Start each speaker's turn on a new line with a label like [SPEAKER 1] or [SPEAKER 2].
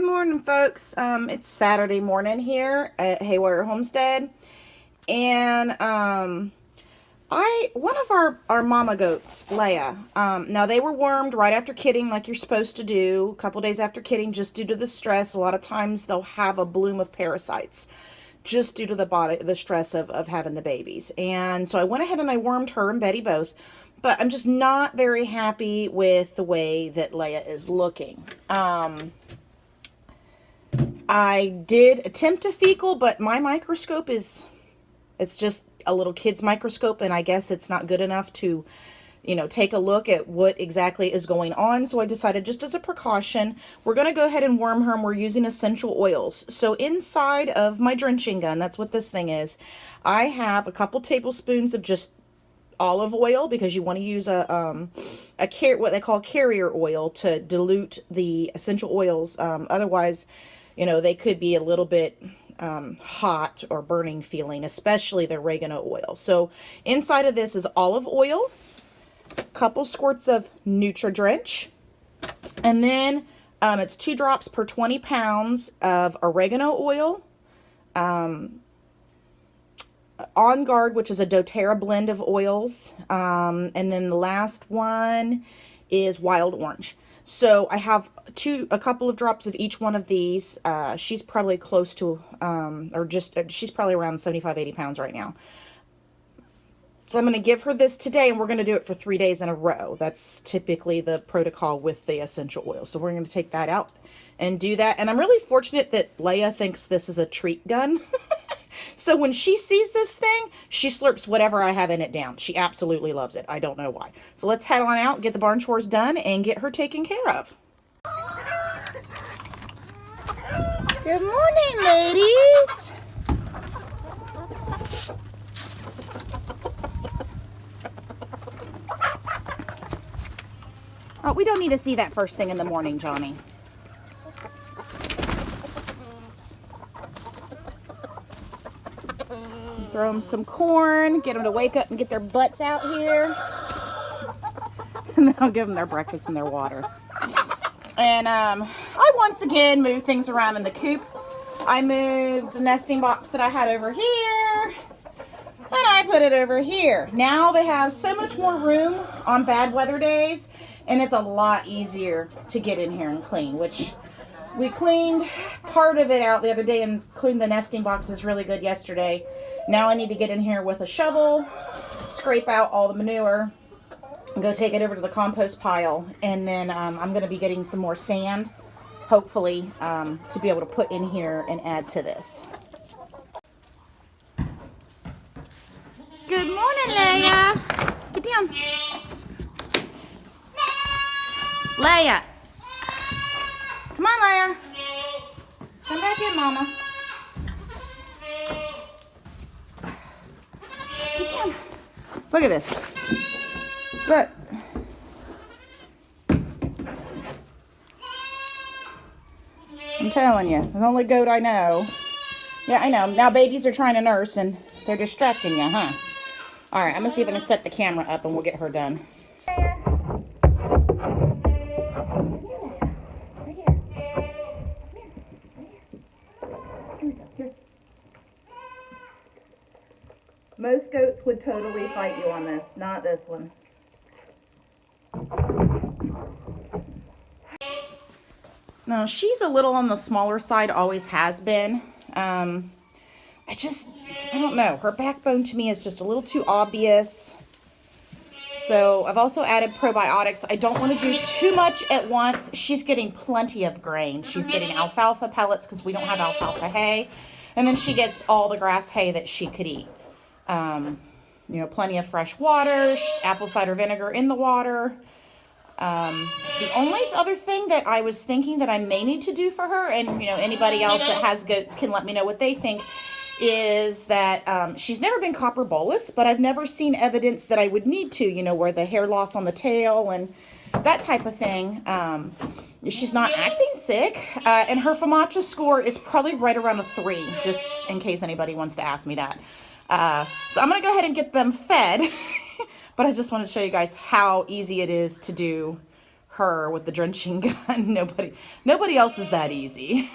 [SPEAKER 1] morning, folks. It's Saturday morning here at Haywire Homestead, and one of our mama goats, Leia. Now they were wormed right after kidding, like you're supposed to do, a couple days after kidding, just due to the stress. A lot of times they'll have a bloom of parasites, just due to the stress of having the babies. And so I went ahead and I wormed her and Betty both. But I'm just not very happy with the way that Leia is looking. I did attempt a fecal, but my microscope it's just a little kid's microscope, and I guess it's not good enough to, take a look at what exactly is going on. So I decided, just as a precaution, we're going to go ahead and worm her, and we're using essential oils. So inside of my drenching gun, that's what this thing is, I have a couple tablespoons of just olive oil, because you want to use what they call carrier oil to dilute the essential oils. Otherwise, they could be a little bit hot or burning feeling, especially the oregano oil. So inside of this is olive oil, a couple squirts of Nutri-Drench, and then it's 2 drops per 20 pounds of oregano oil, On Guard, which is a Doterra blend of oils, and then the last one is wild orange. So I have a couple of drops of each one of these. She's probably close to, she's probably around 75-80 pounds right now. So I'm going to give her this today, and we're going to do it for 3 days in a row. That's typically the protocol with the essential oil. So we're going to take that out and do that. And I'm really fortunate that Leia thinks this is a treat gun. So when she sees this thing, she slurps whatever I have in it down. She absolutely loves it. I don't know why. So let's head on out, get the barn chores done, and get her taken care of. Good morning, ladies. Oh, we don't need to see that first thing in the morning, Johnny. Throw them some corn, get them to wake up and get their butts out here. And then I'll give them their breakfast and their water. And I once again moved things around in the coop. I moved the nesting box that I had over here, and I put it over here. Now they have so much more room on bad weather days, and it's a lot easier to get in here and clean, which we cleaned part of it out the other day and cleaned the nesting boxes really good yesterday. Now I need to get in here with a shovel, scrape out all the manure, and go take it over to the compost pile. And then I'm going to be getting some more sand, hopefully, to be able to put in here and add to this. Good morning, Leia. Get down. Leia. Come on, Leia. Come back in, Mama. Look at this. Look. I'm telling you, the only goat I know. Yeah, I know. Now babies are trying to nurse and they're distracting you, huh? All right, I'm going to see if I can set the camera up and we'll get her done. Most goats would totally fight you on this, not this one. No, she's a little on the smaller side, always has been. I don't know. Her backbone to me is just a little too obvious. So I've also added probiotics. I don't want to do too much at once. She's getting plenty of grain. She's getting alfalfa pellets because we don't have alfalfa hay. And then she gets all the grass hay that she could eat. Plenty of fresh water, apple cider vinegar in the water. The only other thing that I was thinking that I may need to do for her, and anybody else that has goats can let me know what they think, is that she's never been copper bolus, but I've never seen evidence that I would need to, where the hair loss on the tail and that type of thing. She's not acting sick, and her FOMACHA score is probably right around a 3, just in case anybody wants to ask me that. So I'm going to go ahead and get them fed, but I just wanted to show you guys how easy it is to do her with the drenching gun. Nobody else is that easy.